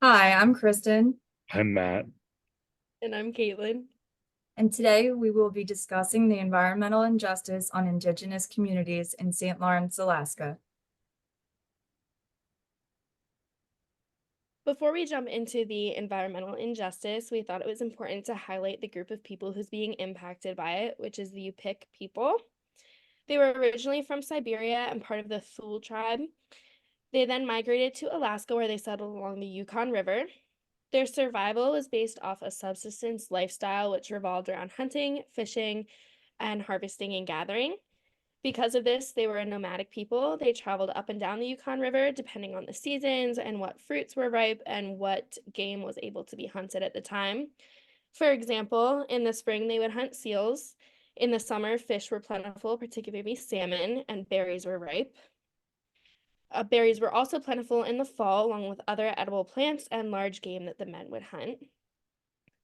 Hi, I'm Kristen, I'm Matt. And I'm Caitlin. and today we will be discussing the environmental injustice on Indigenous communities in St. Lawrence, Alaska. Before we jump into the environmental injustice, we thought it was important to highlight the group of people who's being impacted by it, which is the Yupik people. They were originally from Siberia and part of the Thule tribe. They then migrated to Alaska, where they settled along the Yukon River. Their survival was based off a subsistence lifestyle, which revolved around hunting, fishing, and harvesting and gathering. Because of this, they were a nomadic people. They traveled up and down the Yukon River depending on the seasons and what fruits were ripe and what game was able to be hunted at the time. For example, in the spring, they would hunt seals. In the summer, fish were plentiful, particularly salmon, and berries were ripe. Berries were also plentiful in the fall, along with other edible plants and large game that the men would hunt.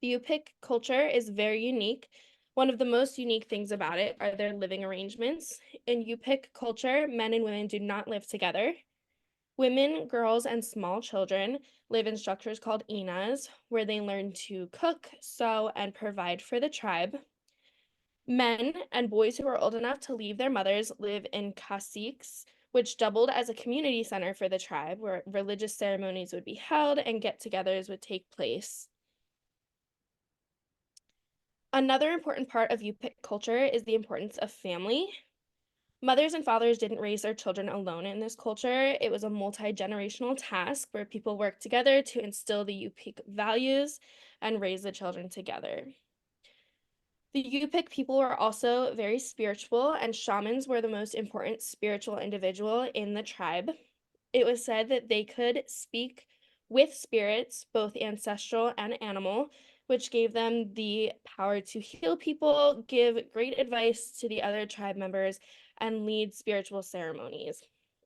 The Yupik culture is very unique. One of the most unique things about it are their living arrangements. In Yupik culture, men and women do not live together. Women, girls, and small children live in structures called inas, where they learn to cook, sew, and provide for the tribe. Men and boys who are old enough to leave their mothers live in caciques, which doubled as a community center for the tribe, where religious ceremonies would be held and get togethers would take place. Another important part of Yupik culture is the importance of family. Mothers and fathers didn't raise their children alone in this culture. It was a multi-generational task where people worked together to instill the Yupik values and raise the children together. The Yupik people were also very spiritual, and shamans were the most important spiritual individual in the tribe. It was said that they could speak with spirits, both ancestral and animal, which gave them the power to heal people, give great advice to the other tribe members, and lead spiritual ceremonies.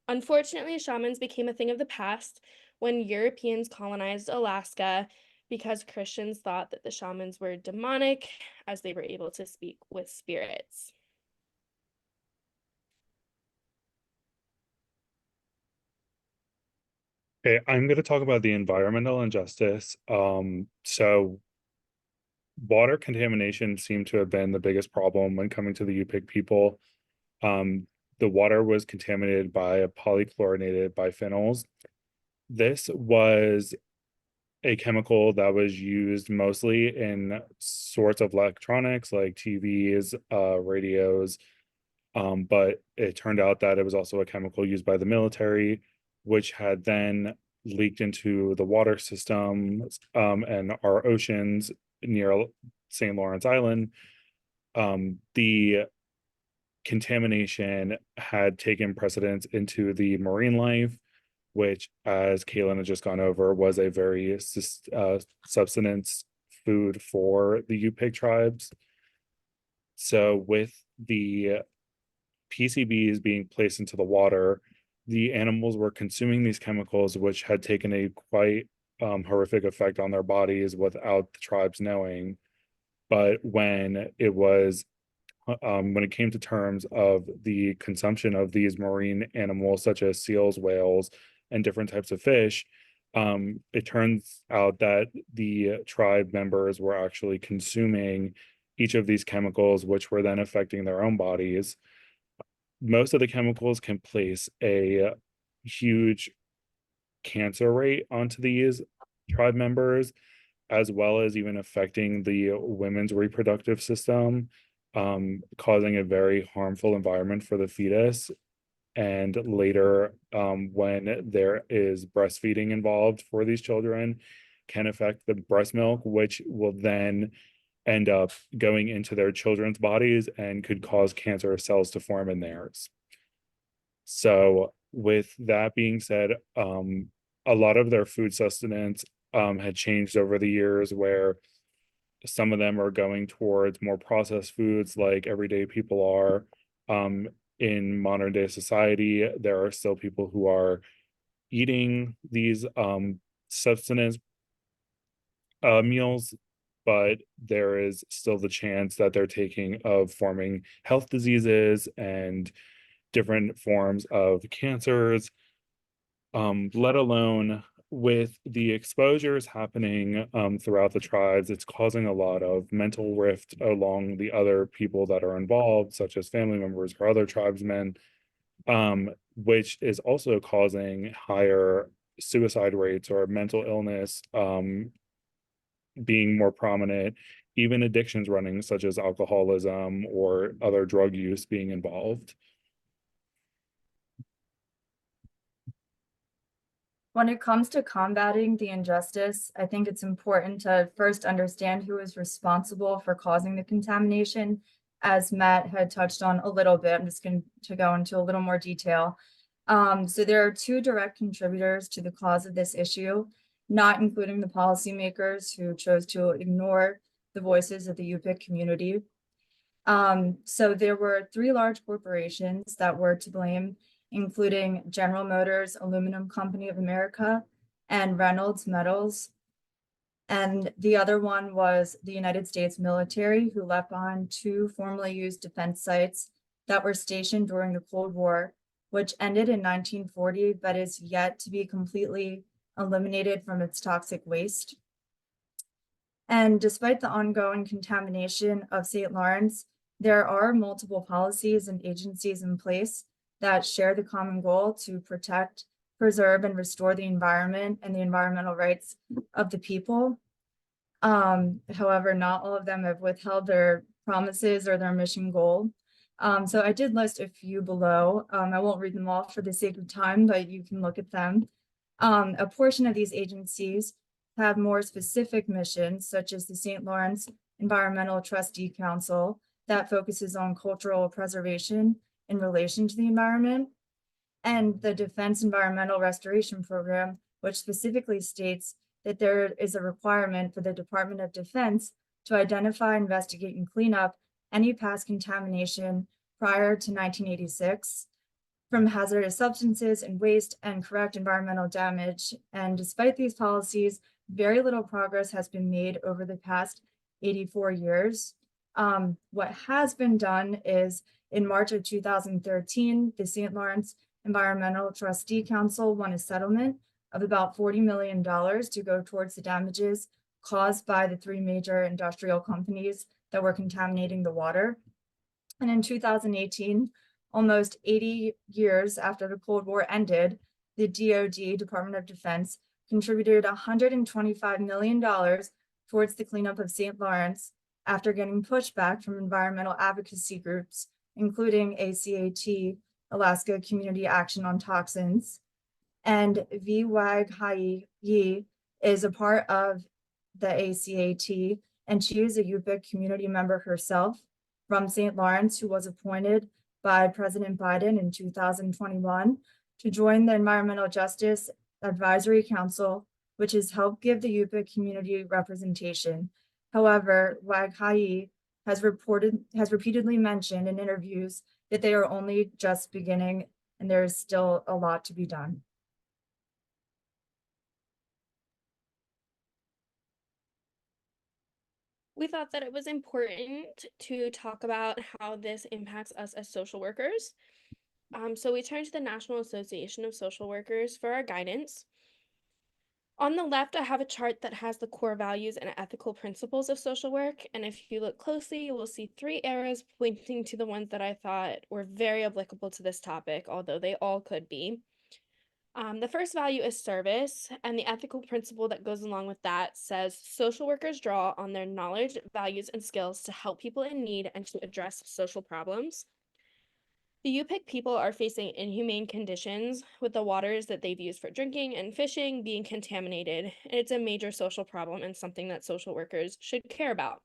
Unfortunately, shamans became a thing of the past when Europeans colonized Alaska because Christians thought that the shamans were demonic as they were able to speak with spirits. Okay, I'm going to talk about the environmental injustice. So water contamination seemed to have been the biggest problem when coming to the Yupik people. Um, the water was contaminated by polychlorinated biphenyls. This was a chemical that was used mostly in sorts of electronics like TVs, radios, but it turned out that it was also a chemical used by the military, which had then leaked into the water system and our oceans near St. Lawrence Island. The contamination had taken precedence into the marine life, which, as Kaylin had just gone over, was a very subsistence food for the Yupik tribes. So, with the PCBs being placed into the water, the animals were consuming these chemicals, which had taken a quite horrific effect on their bodies without the tribes knowing. But when it came to terms of the consumption of these marine animals, such as seals, whales, and different types of fish, it turns out that the tribe members were actually consuming each of these chemicals, which were then affecting their own bodies. Most of the chemicals can place a huge cancer rate onto these tribe members, as well as even affecting the women's reproductive system, causing a very harmful environment for the fetus. And later, when there is breastfeeding involved for these children, can affect the breast milk, which will then end up going into their children's bodies and could cause cancer cells to form in theirs. So, with that being said, a lot of their food sustenance had changed over the years, where some of them are going towards more processed foods like everyday people are. In modern day society, there are still people who are eating these subsistence meals, but there is still the chance that they're taking of forming health diseases and different forms of cancers, let alone with the exposures happening throughout the tribes, it's causing a lot of mental rift along the other people that are involved, such as family members or other tribesmen, which is also causing higher suicide rates or mental illness being more prominent, even addictions running, such as alcoholism or other drug use being involved. When it comes to combating the injustice, I think it's important to first understand who is responsible for causing the contamination. As Matt had touched on a little bit, I'm just going to go into a little more detail. So there are two direct contributors to the cause of this issue, not including the policymakers who chose to ignore the voices of the UPIC community. So there were three large corporations that were to blame, including General Motors, Aluminum Company of America, and Reynolds Metals. And the other one was the United States military, who left behind two formerly used defense sites that were stationed during the Cold War, which ended in 1940, but is yet to be completely eliminated from its toxic waste. And despite the ongoing contamination of St. Lawrence, there are multiple policies and agencies in place that share the common goal to protect, preserve, and restore the environment and the environmental rights of the people. However, not all of them have withheld their promises or their mission goal. So I did list a few below. I won't read them all for the sake of time, but you can look at them. A portion of these agencies have more specific missions, such as the St. Lawrence Environmental Trustee Council that focuses on cultural preservation in relation to the environment, and the Defense Environmental Restoration Program, which specifically states that there is a requirement for the Department of Defense to identify, investigate, and clean up any past contamination prior to 1986 from hazardous substances and waste and correct environmental damage. And despite these policies, very little progress has been made over the past 84 years. What has been done is in March of 2013, the St. Lawrence Environmental Trustee Council won a settlement of about $40 million to go towards the damages caused by the three major industrial companies that were contaminating the water. And in 2018, almost 80 years after the Cold War ended, the DoD, Department of Defense, contributed $125 million towards the cleanup of St. Lawrence after getting pushback from environmental advocacy groups, including ACAT, Alaska Community Action on Toxins. And VWAG Yi is a part of the ACAT, and she is a UPIC community member herself from St. Lawrence, who was appointed by President Biden in 2021 to join the Environmental Justice Advisory Council, which has helped give the UPIC community representation. However, WAG has repeatedly mentioned in interviews that they are only just beginning and there is still a lot to be done. We thought that it was important to talk about how this impacts us as social workers. So we turned to the National Association of Social Workers for our guidance. On the left, I have a chart that has the core values and ethical principles of social work. And if you look closely, you will see three arrows pointing to the ones that I thought were very applicable to this topic, although they all could be. The first value is service, and the ethical principle that goes along with that says social workers draw on their knowledge, values, and skills to help people in need and to address social problems. The Yupik people are facing inhumane conditions with the waters that they've used for drinking and fishing being contaminated, and it's a major social problem and something that social workers should care about.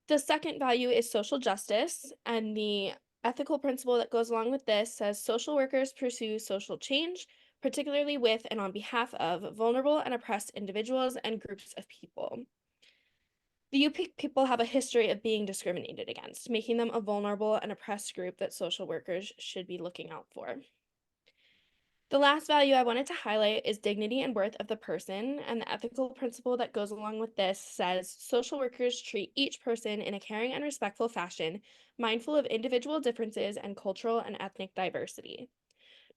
The second value is social justice, and the ethical principle that goes along with this says social workers pursue social change, particularly with and on behalf of vulnerable and oppressed individuals and groups of people. The UP people have a history of being discriminated against, making them a vulnerable and oppressed group that social workers should be looking out for. The last value I wanted to highlight is dignity and worth of the person, and the ethical principle that goes along with this says social workers treat each person in a caring and respectful fashion, mindful of individual differences and cultural and ethnic diversity.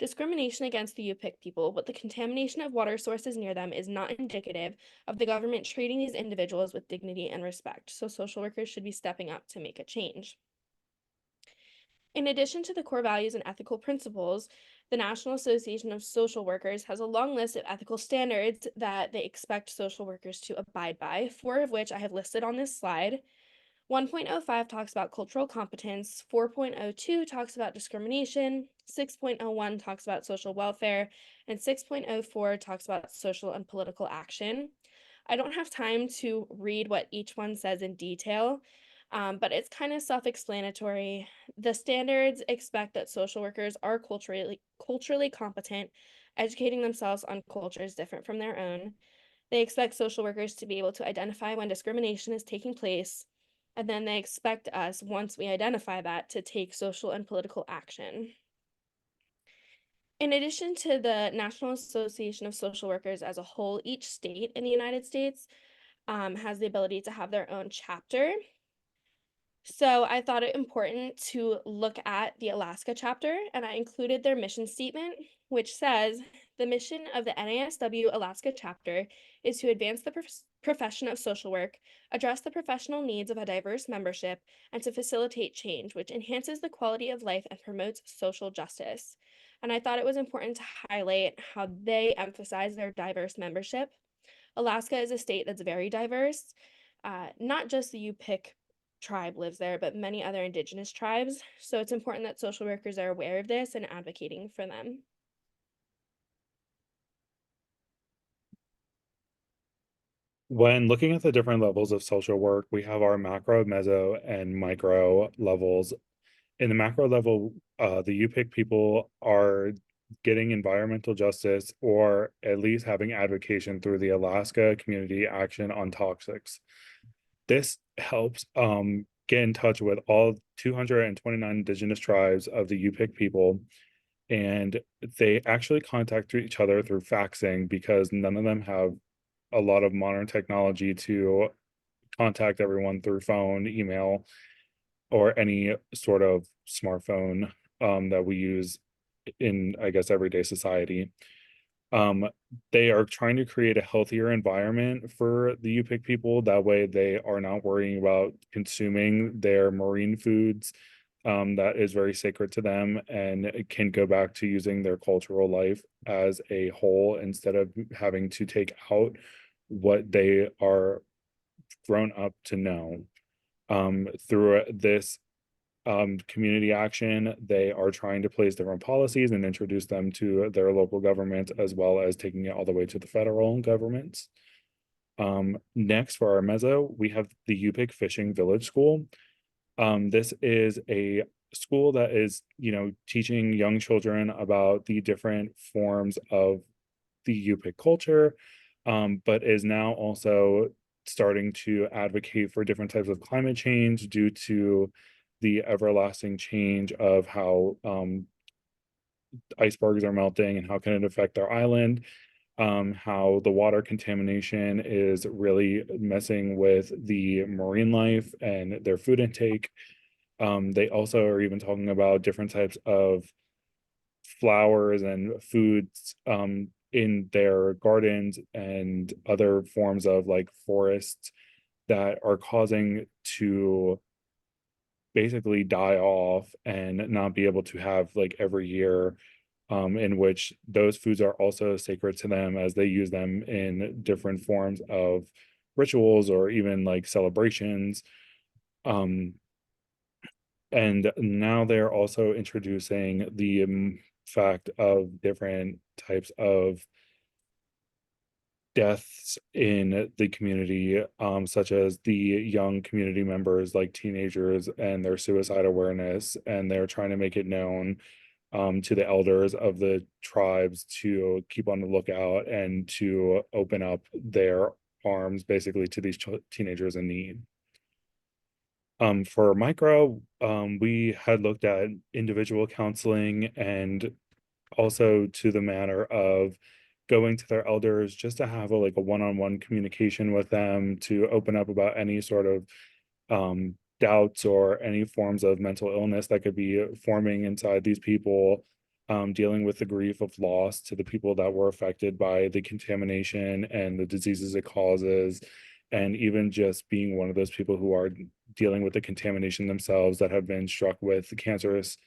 discrimination against the Yupik people, but the contamination of water sources near them is not indicative of the government treating these individuals with dignity and respect. So social workers should be stepping up to make a change. In addition to the core values and ethical principles, the National Association of Social Workers has a long list of ethical standards that they expect social workers to abide by, 4 of which I have listed on this slide. 1.05 talks about cultural competence, 4.02 talks about discrimination, 6.01 talks about social welfare, and 6.04 talks about social and political action. I don't have time to read what each one says in detail, but it's kind of self-explanatory. The standards expect that social workers are culturally competent, educating themselves on cultures different from their own. They expect social workers to be able to identify when discrimination is taking place, and then they expect us, once we identify that, to take social and political action. In addition to the National Association of Social Workers as a whole, each state in the United States has the ability to have their own chapter. So I thought it important to look at the Alaska chapter, and I included their mission statement, which says, the mission of the NASW Alaska chapter is to advance the profession of social work, address the professional needs of a diverse membership, and to facilitate change, which enhances the quality of life and promotes social justice. And I thought it was important to highlight how they emphasize their diverse membership. Alaska is a state that's very diverse. Not just the Yupik tribe lives there, but many other indigenous tribes. So it's important that social workers are aware of this and advocating for them. When looking at the different levels of social work, we have our macro, meso, and micro levels. In the macro level, the UPIC people are getting environmental justice or at least having advocacy through the Alaska Community Action on Toxics. This helps get in touch with all 229 indigenous tribes of the UPIC people, and they actually contact each other through faxing because none of them have a lot of modern technology to contact everyone through phone, email, or any sort of smartphone that we use in, I guess, everyday society. Um, they are trying to create a healthier environment for the UPIC people. That way they are not worrying about consuming their marine foods that is very sacred to them, and it can go back to using their cultural life as a whole instead of having to take out what they are grown up to know. Through this community action, they are trying to place different policies and introduce them to their local government, as well as taking it all the way to the federal governments. Next, for our meso, we have the UPIC Fishing Village School. This is a school that is, teaching young children about the different forms of the UPIC culture, but is now also starting to advocate for different types of climate change due to the everlasting change of how icebergs are melting and how can it affect our island, how the water contamination is really messing with the marine life and their food intake. They also are even talking about different types of flowers and foods in their gardens and other forms of like forests that are causing to basically die off and not be able to have like every year, in which those foods are also sacred to them as they use them in different forms of rituals or even like celebrations. Um, and now they're also introducing the fact of different types of deaths in the community, such as the young community members like teenagers and their suicide awareness, and they're trying to make it known to the elders of the tribes to keep on the lookout and to open up their arms basically to these teenagers in need. For micro, we had looked at individual counseling and also to the matter of going to their elders just to have like a one-on-one communication with them to open up about any sort of doubts or any forms of mental illness that could be forming inside these people, dealing with the grief of loss to the people that were affected by the contamination and the diseases it causes, and even just being one of those people who are dealing with the contamination themselves that have been struck with cancerous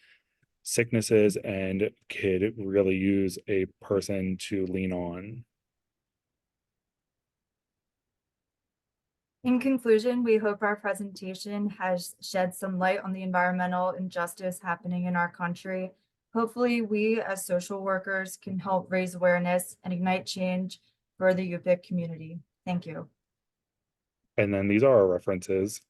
sicknesses and could really use a person to lean on. In conclusion, we hope our presentation has shed some light on the environmental injustice happening in our country. Hopefully, we as social workers can help raise awareness and ignite change for the UPIC community. Thank you. And then these are our references.